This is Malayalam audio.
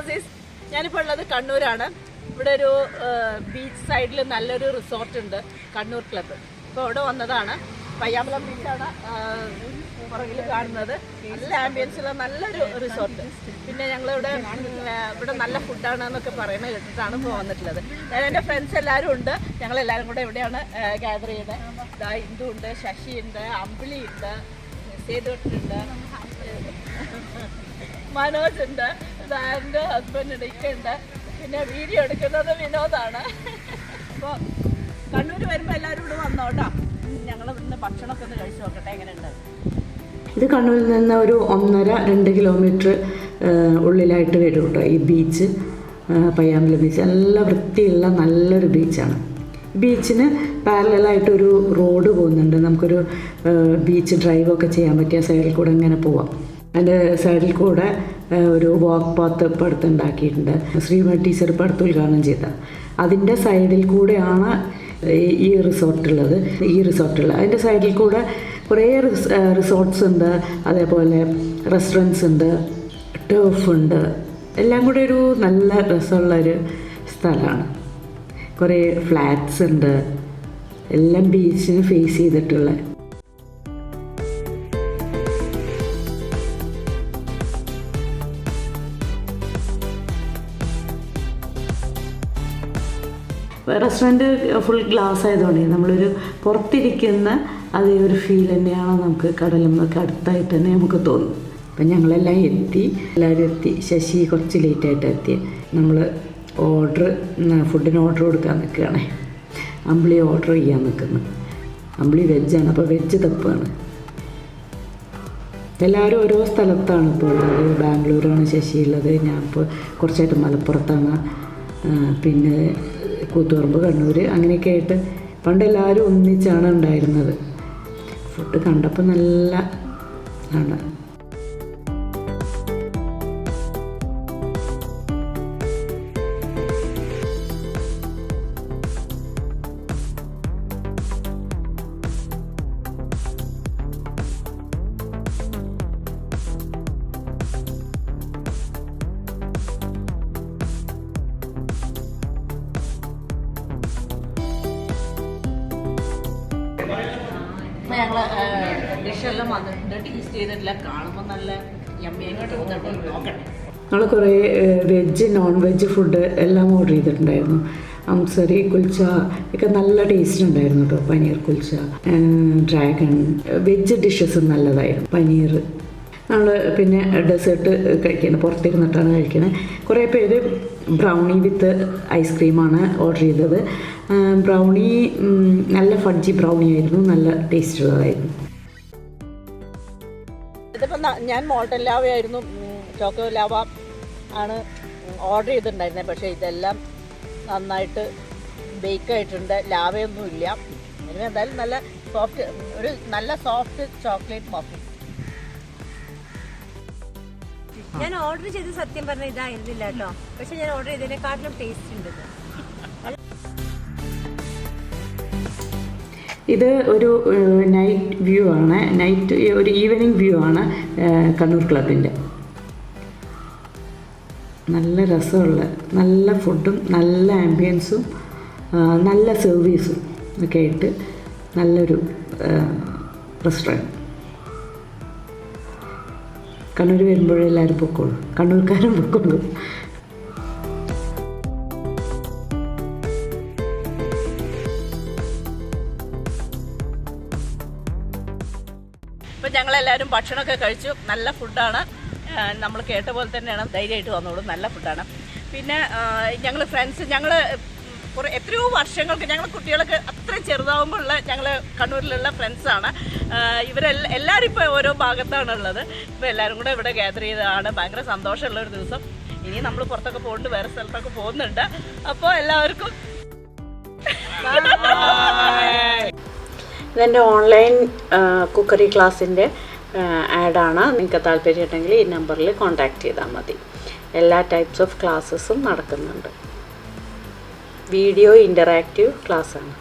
Azeez. ഞാനിപ്പോൾ ഉള്ളത് കണ്ണൂരാണ്. ഇവിടെ ഒരു ബീച്ച് സൈഡിൽ നല്ലൊരു റിസോർട്ട് ഉണ്ട്, കണ്ണൂർ ക്ലബ്ബ്. ഇപ്പോൾ ഇവിടെ വന്നതാണ്. payyamblam ബീച്ചാണ് പുറകിൽ കാണുന്നത്. നല്ല ആംബിയൻസുള്ള നല്ലൊരു റിസോർട്ട്. പിന്നെ ഞങ്ങളിവിടെ നല്ല ഫുഡാണ് എന്നൊക്കെ പറയുന്നത് കേട്ടിട്ടാണ് ഇപ്പോൾ വന്നിട്ടുള്ളത്. എൻ്റെ ഫ്രണ്ട്സ് എല്ലാവരും ഉണ്ട്. ഞങ്ങളെല്ലാവരും കൂടെ ഇവിടെയാണ് ഗ്യാദർ ചെയ്യുന്നത്. ഇന്ദു ഉണ്ട്, ശശി ഉണ്ട്, അമ്പിളി ഉണ്ട്, സേതുട്ടുണ്ട്, മനോജ് ഉണ്ട്, എൻ്റെ ഹസ്ബൻഡ് ഇക്കുണ്ട്. പിന്നെ വീഡിയോ എടുക്കുന്നത് വിനോദാണ്. അപ്പോൾ കണ്ണൂർ വരുമ്പോൾ എല്ലാവരും ഇവിടെ വന്നോട്ടോ. ഞങ്ങൾ ഇന്ന് ഭക്ഷണമൊക്കെ ഒന്ന് കഴിച്ച് നോക്കട്ടെ എങ്ങനെയുണ്ട്. ഇത് കണ്ണൂരിൽ നിന്ന് ഒരു 1.5-2 കിലോമീറ്റർ ഉള്ളിലായിട്ട് വരും കേട്ടോ ഈ ബീച്ച്. payyamblam ബീച്ച് നല്ല വൃത്തിയുള്ള നല്ലൊരു ബീച്ചാണ്. ബീച്ചിന് പാരലായിട്ടൊരു റോഡ് പോകുന്നുണ്ട്. നമുക്കൊരു ബീച്ച് ഡ്രൈവൊക്കെ ചെയ്യാൻ പറ്റിയ സൈഡിൽ കൂടെ ഇങ്ങനെ പോവാം. അതിൻ്റെ സൈഡിൽ കൂടെ ഒരു വാക്ക് പാത്ത് ഇപ്പോൾ അടുത്ത് ഉണ്ടാക്കിയിട്ടുണ്ട്. ശ്രീമതി ടീച്ചർ ഇപ്പോൾ അടുത്ത് ഉദ്ഘാടനം ചെയ്ത അതിൻ്റെ സൈഡിൽ കൂടെയാണ് ഈ റിസോർട്ടുള്ളത്. അതിൻ്റെ സൈഡിൽ കൂടെ കുറേ റിസോർട്ട്സ് ഉണ്ട്, അതേപോലെ റെസ്റ്റോറൻറ്റ്സ് ഉണ്ട്, ടേഫ് ഉണ്ട്. എല്ലാം കൂടെ ഒരു നല്ല രസമുള്ളൊരു സ്ഥലമാണ്. കുറേ ഫ്ലാറ്റ്സ് ഉണ്ട്, എല്ലാം ബീച്ചിന് ഫേസ് ചെയ്തിട്ടുള്ള. റെസ്റ്റോറൻറ്റ് ഫുൾ ഗ്ലാസ് ആയതുകൊണ്ട് നമ്മളൊരു പുറത്തിരിക്കുന്ന അതേ ഒരു ഫീൽ തന്നെയാണ് നമുക്ക് കടലുമൊക്കെ അടുത്തായിട്ട് തന്നെ നമുക്ക് തോന്നും. അപ്പം ഞങ്ങളെല്ലാം എല്ലാവരും എത്തി. ശശി കുറച്ച് ലേറ്റായിട്ട് എത്തി. നമ്മൾ ഫുഡിന് ഓർഡർ കൊടുക്കാൻ നിൽക്കുകയാണ്. അമ്പിളി ഓർഡർ ചെയ്യാൻ നിൽക്കുന്നു. അമ്പിളി വെജാണ്, അപ്പോൾ വെജ് തപ്പാണ്. എല്ലാവരും ഓരോ സ്ഥലത്താണ് ഇപ്പോൾ ഉള്ളത്. ബാംഗ്ലൂരാണ് ശശി ഉള്ളത്, ഞാനിപ്പോൾ കുറച്ചായിട്ട് മലപ്പുറത്താണ്, പിന്നെ കൂത്തുപറമ്പ്, കണ്ണൂർ, അങ്ങനെയൊക്കെ ആയിട്ട്. പണ്ട് എല്ലാവരും ഒന്നിച്ചാണ് ഉണ്ടായിരുന്നത്. ഫുഡ് കണ്ടപ്പോൾ നല്ല ആണ്. ഞങ്ങൾ ഡിഷെല്ലാം വന്നിട്ടുണ്ട്, ടേസ്റ്റ് ചെയ്തിട്ടില്ല. കാണുമ്പോൾ നല്ല യമ്മിയായിട്ട് തോന്നുന്നുണ്ട്, നോക്കട്ടെ. ഞങ്ങൾ കുറേ വെജ് നോൺ വെജ് ഫുഡ് എല്ലാം ഓർഡർ ചെയ്തിട്ടുണ്ടായിരുന്നു. അംസരി കുൽച്ച ഒക്കെ നല്ല ടേസ്റ്റ് ഉണ്ടായിരുന്നു കേട്ടോ. Paneer kulcha, dragon, veg dishes നല്ലതായിരുന്നു. പനീർ നമ്മൾ പിന്നെ ഡെസേർട്ട് കഴിക്കുന്നത് പുറത്തിരുന്നിട്ടാണ് കഴിക്കുന്നത്. കുറേ പേര് ബ്രൗണി വിത്ത് ഐസ്ക്രീമാണ് ഓർഡർ ചെയ്തത്. ബ്രൗണി നല്ല ഫഡ്ജി ബ്രൗണി ആയിരുന്നു, നല്ല ടേസ്റ്റ് ഉള്ളതായിരുന്നു. ഇതിപ്പോൾ ഞാൻ മോൾട്ടൻ ലാവ ആയിരുന്നു, ചോക്കോ ലാവ ആണ് ഓർഡർ ചെയ്തിട്ടുണ്ടായിരുന്നത്. പക്ഷേ ഇതെല്ലാം നന്നായിട്ട് ബേക്കായിട്ടുണ്ട്, ലാവയൊന്നുമില്ല. ഇനി എന്തായാലും നല്ല സോഫ്റ്റ് ചോക്ലേറ്റ് മഫിൻ. ഞാൻ ഓർഡർ ചെയ്ത് സത്യം പറഞ്ഞാൽ ഇതായിരുന്നില്ല കേട്ടോ. പക്ഷെ ഞാൻ ഓർഡർ ചെയ്തതിനെക്കാട്ടിലും ടേസ്റ്റ് ഉണ്ട്. ഇത് ഒരു നൈറ്റ് വ്യൂ ആണ്, ഒരു ഈവനിങ് വ്യൂ ആണ് കണ്ണൂർ ക്ലബിൻ്റെ. നല്ല രസമുള്ള നല്ല ഫുഡും നല്ല ആംബിയൻസും നല്ല സർവീസും ഒക്കെ ആയിട്ട് നല്ലൊരു റെസ്റ്റോറൻറ്റ്. കണ്ണൂർ വരുമ്പോഴെല്ലാവരും പൊക്കോളൂ, കണ്ണൂർക്കാരും പൊക്കോളൂ. ഇപ്പം ഞങ്ങളെല്ലാവരും ഭക്ഷണമൊക്കെ കഴിച്ചു. നല്ല ഫുഡാണ്, നമ്മൾ കേട്ട പോലെ തന്നെയാണ്. ധൈര്യമായിട്ട് വന്നോളൂ, നല്ല ഫുഡാണ്. പിന്നെ ഞങ്ങൾ എത്രയോ വർഷങ്ങൾക്ക് ഞങ്ങൾ കുട്ടികളൊക്കെ അത്രയും ചെറുതാവുമ്പോഴുള്ള ഞങ്ങൾ കണ്ണൂരിലുള്ള ഫ്രണ്ട്സാണ്. എല്ലാവരും ഇപ്പോൾ ഓരോ ഭാഗത്താണുള്ളത്. ഇപ്പോൾ എല്ലാവരും കൂടെ ഇവിടെ ഗ്യാദർ ചെയ്തതാണ്. ഭയങ്കര സന്തോഷമുള്ളൊരു ദിവസം. ഇനി നമ്മൾ പുറത്തൊക്കെ പോകുന്നുണ്ട്, വേറെ സ്ഥലത്തൊക്കെ പോകുന്നുണ്ട്. അപ്പോൾ എല്ലാവർക്കും ഇതെൻ്റെ ഓൺലൈൻ കുക്കറി ക്ലാസ്സിൻ്റെ ആഡാണ്. നിങ്ങൾക്ക് താല്പര്യമുണ്ടെങ്കിൽ ഈ നമ്പറിൽ കോൺടാക്റ്റ് ചെയ്താൽ മതി. എല്ലാ ടൈപ്സ് ഓഫ് ക്ലാസ്സസും നടക്കുന്നുണ്ട്. വീഡിയോ ഇൻ്ററാക്റ്റീവ് ക്ലാസ്സാണ്.